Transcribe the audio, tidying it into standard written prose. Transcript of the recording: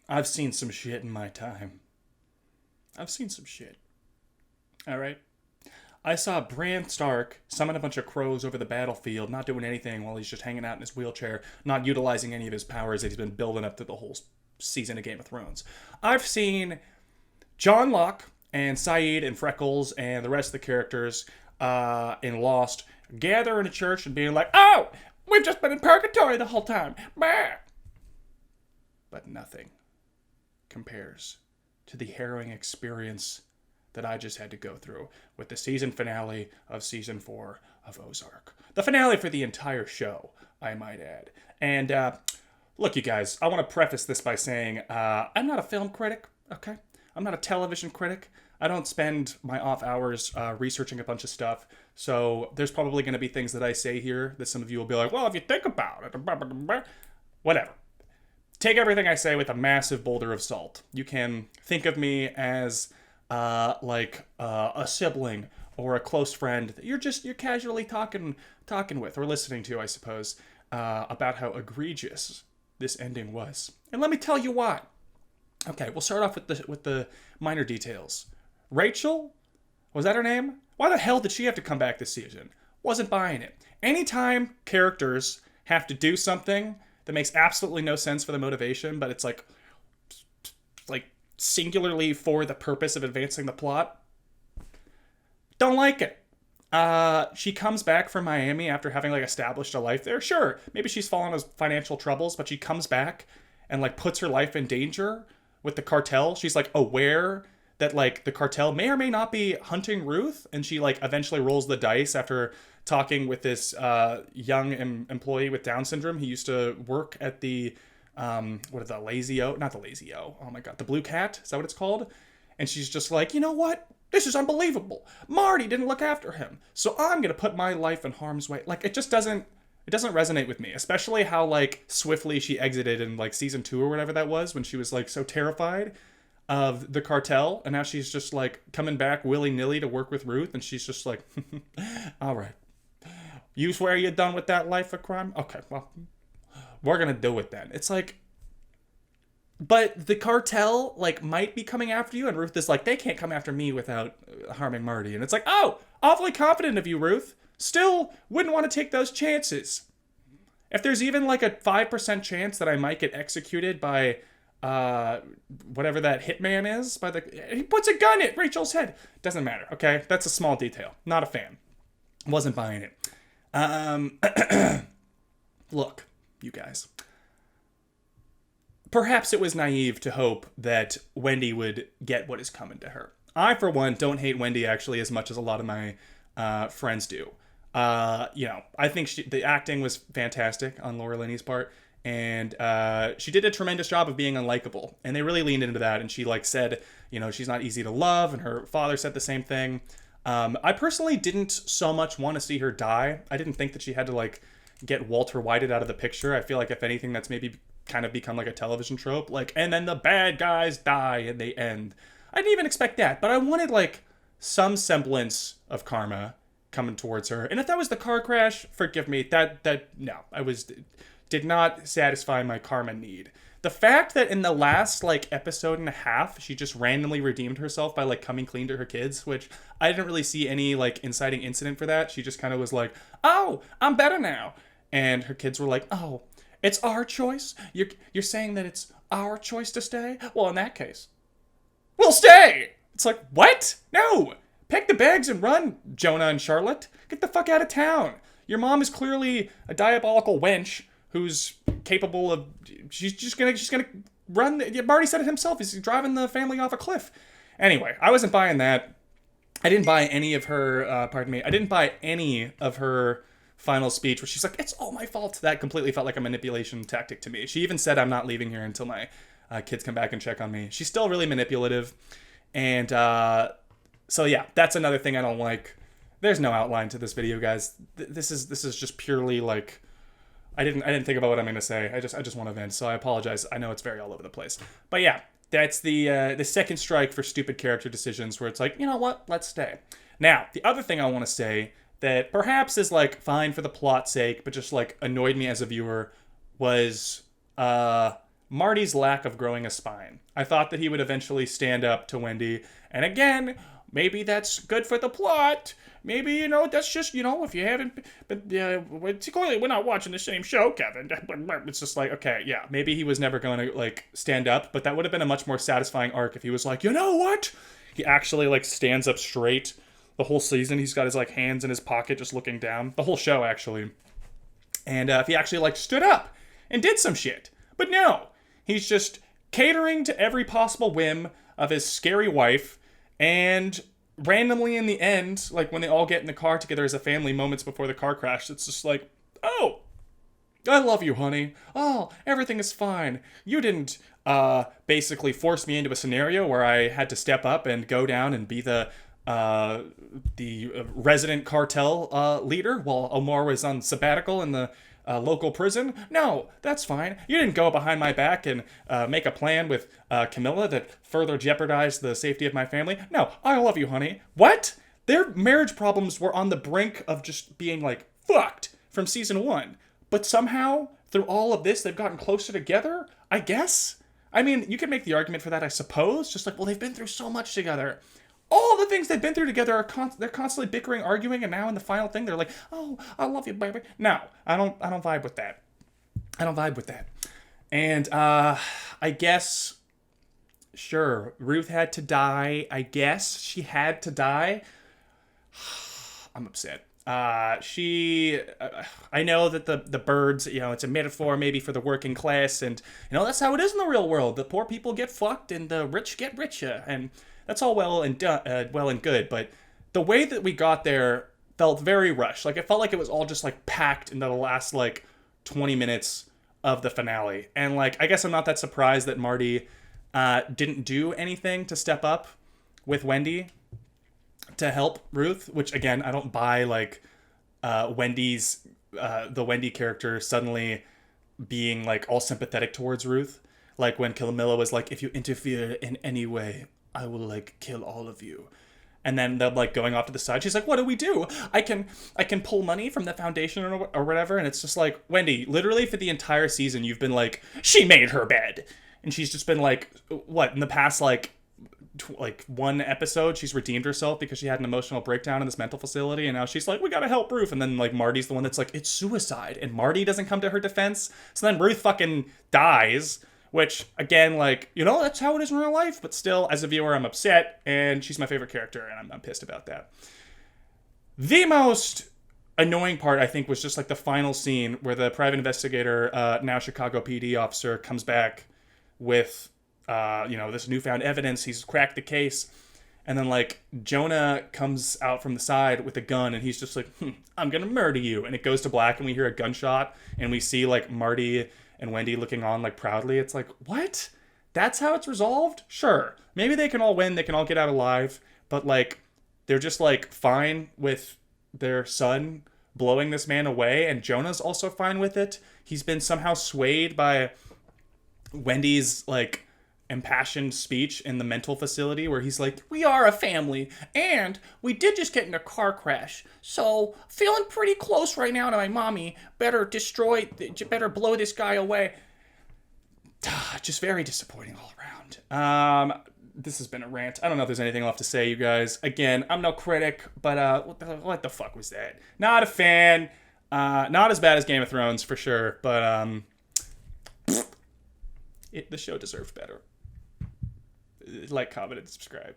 I've seen some shit in my time. I've seen some shit. All right. I saw Bran Stark summon a bunch of crows over the battlefield, not doing anything while he's just hanging out in his wheelchair, not utilizing any of his powers that he's been building up through the whole season of Game of Thrones. I've seen John Locke and Saeed and Freckles and the rest of the characters in Lost gather in a church and being like, "Oh, we've just been in purgatory the whole time." Bah! But nothing compares to the harrowing experience that I just had to go through with the season finale of season 4 of Ozark. The finale for the entire show, I might add. And look, you guys, I want to preface this by saying I'm not a film critic, okay? I'm not a television critic. I don't spend my off hours researching a bunch of stuff. So there's probably going to be things that I say here that some of you will be like, well, if you think about it, whatever. Take everything I say with a massive boulder of salt. You can think of me as a sibling or a close friend that you're casually talking with or listening to, I suppose, about how egregious this ending was. And let me tell you why. Okay, we'll start off with the minor details. Rachel, was that her name? Why the hell did she have to come back this season? Wasn't buying it. Anytime characters have to do something that makes absolutely no sense for the motivation, but it's like singularly for the purpose of advancing the plot, don't like it. She comes back from Miami after having established a life there. Sure, maybe she's fallen into financial troubles, but she comes back and puts her life in danger with the cartel. She's aware that the cartel may or may not be hunting Ruth, and she eventually rolls the dice after talking with this young employee with Down syndrome. He used to work at the the Lazy O, not the Lazy O. Oh my God, the Blue Cat. Is that what it's called? And she's just like, you know what? This is unbelievable. Marty didn't look after him, so I'm gonna put my life in harm's way. It just doesn't. It doesn't resonate with me, especially how swiftly she exited in season 2 or whatever that was, when she was so terrified of the cartel, and now she's just coming back willy-nilly to work with Ruth, and she's just like, all right, you swear you're done with that life of crime? Okay, well, we're gonna do it then. It's but the cartel might be coming after you, and Ruth is they can't come after me without harming Marty. And it's oh, awfully confident of you, Ruth. Still wouldn't want to take those chances. If there's even a 5% chance that I might get executed by whatever that hitman is, he puts a gun at Rachel's head. Doesn't matter, okay? That's a small detail. Not a fan. Wasn't buying it. Look, you guys. Perhaps it was naive to hope that Wendy would get what is coming to her. I, for one, don't hate Wendy actually as much as a lot of my friends do. I think the acting was fantastic on Laura Linney's part, and she did a tremendous job of being unlikable, and they really leaned into that. And she said, she's not easy to love, and her father said the same thing. I personally didn't so much want to see her die. I didn't think that she had to get Walter Whited out of the picture. I feel if anything, that's maybe kind of become a television trope, and then the bad guys die and they end. I didn't even expect that, but I wanted some semblance of karma coming towards her. And if that was the car crash, forgive me, no, did not satisfy my karma need. The fact that in the last episode and a half, she just randomly redeemed herself by coming clean to her kids, which I didn't really see any inciting incident for that. She just kind of was oh, I'm better now. And her kids were oh, it's our choice? You're saying that it's our choice to stay? Well, in that case, we'll stay! It's what? No! Pack the bags and run, Jonah and Charlotte. Get the fuck out of town. Your mom is clearly a diabolical wench who's capable of... She's just gonna run... Marty said it himself. He's driving the family off a cliff. Anyway, I wasn't buying that. I didn't buy any of her... I didn't buy any of her final speech where she's it's all my fault. That completely felt like a manipulation tactic to me. She even said, I'm not leaving here until my kids come back and check on me. She's still really manipulative. And so yeah, that's another thing I don't like. There's no outline to this video, guys. This is just purely I didn't think about what I'm gonna say. I just want to vent, so I apologize. I know it's very all over the place. But yeah, that's the second strike for stupid character decisions where it's you know what? Let's stay. Now, the other thing I want to say that perhaps is fine for the plot's sake, but just annoyed me as a viewer was Marty's lack of growing a spine. I thought that he would eventually stand up to Wendy. And again, maybe that's good for the plot. Maybe, that's just, if you haven't, but clearly we're not watching the same show, Kevin. It's just like, okay, yeah, maybe he was never going to, like, stand up, but that would have been a much more satisfying arc if he was like, you know what? He actually, like, stands up straight the whole season. He's got his, like, hands in his pocket just looking down. The whole show, actually. And if he actually, like, stood up and did some shit. But no, he's just catering to every possible whim of his scary wife, and randomly in the end, like when they all get in the car together as a family moments before the car crash, it's just like, oh, I love you, honey. Oh, everything is fine. You didn't basically force me into a scenario where I had to step up and go down and be the resident cartel leader while Omar was on sabbatical in the local prison. No, that's fine. You didn't go behind my back and make a plan with Camilla that further jeopardized the safety of my family. No, I love you, honey. What? Their marriage problems were on the brink of just being, like, fucked from season 1. But somehow, through all of this, they've gotten closer together, I guess? I mean, you could make the argument for that, I suppose. Just like, well, they've been through so much together. All the things they've been through together are they're constantly bickering, arguing, and now in the final thing they're like, "Oh, I love you, baby." No, I don't vibe with that. I don't vibe with that. And I guess, sure, Ruth had to die. I guess she had to die. I'm upset. I know that the birds, it's a metaphor maybe for the working class, and that's how it is in the real world. The poor people get fucked, and the rich get richer, and that's all well and good, but the way that we got there felt very rushed. Like, it felt like it was all just, like, packed into the last, like, 20 minutes of the finale. And, like, I guess I'm not that surprised that Marty didn't do anything to step up with Wendy to help Ruth, which, again, I don't buy, like, the Wendy character suddenly being, like, all sympathetic towards Ruth. Like, when Camilla was like, if you interfere in any way, I will, like, kill all of you. And then they're, like, going off to the side. She's like, what do we do? I can pull money from the foundation or whatever. And it's just like, Wendy, literally for the entire season, you've been like, she made her bed. And she's just been like, what, in the past, like one episode, she's redeemed herself because she had an emotional breakdown in this mental facility. And now she's like, we gotta help Ruth. And then, like, Marty's the one that's like, it's suicide. And Marty doesn't come to her defense. So then Ruth fucking dies. Which, again, like, that's how it is in real life. But still, as a viewer, I'm upset. And she's my favorite character. And I'm pissed about that. The most annoying part, I think, was just, like, the final scene where the private investigator, now Chicago PD officer, comes back with, this newfound evidence. He's cracked the case. And then, like, Jonah comes out from the side with a gun. And he's just like, I'm going to murder you. And it goes to black. And we hear a gunshot. And we see, like, Marty and Wendy looking on, like, proudly. It's like, what? That's how it's resolved? Sure. Maybe they can all win. They can all get out alive. But, like, they're just, like, fine with their son blowing this man away. And Jonah's also fine with it. He's been somehow swayed by Wendy's, like, impassioned speech in the mental facility where he's like, we are a family, and we did just get in a car crash, so feeling pretty close right now to my mommy. Better blow this guy away. Just very disappointing all around. This has been a rant. I don't know if there's anything left to say, you guys. Again, I'm no critic, but what the fuck was that? Not a fan. Not as bad as Game of Thrones, for sure, but the show deserved better. Like, comment, and subscribe.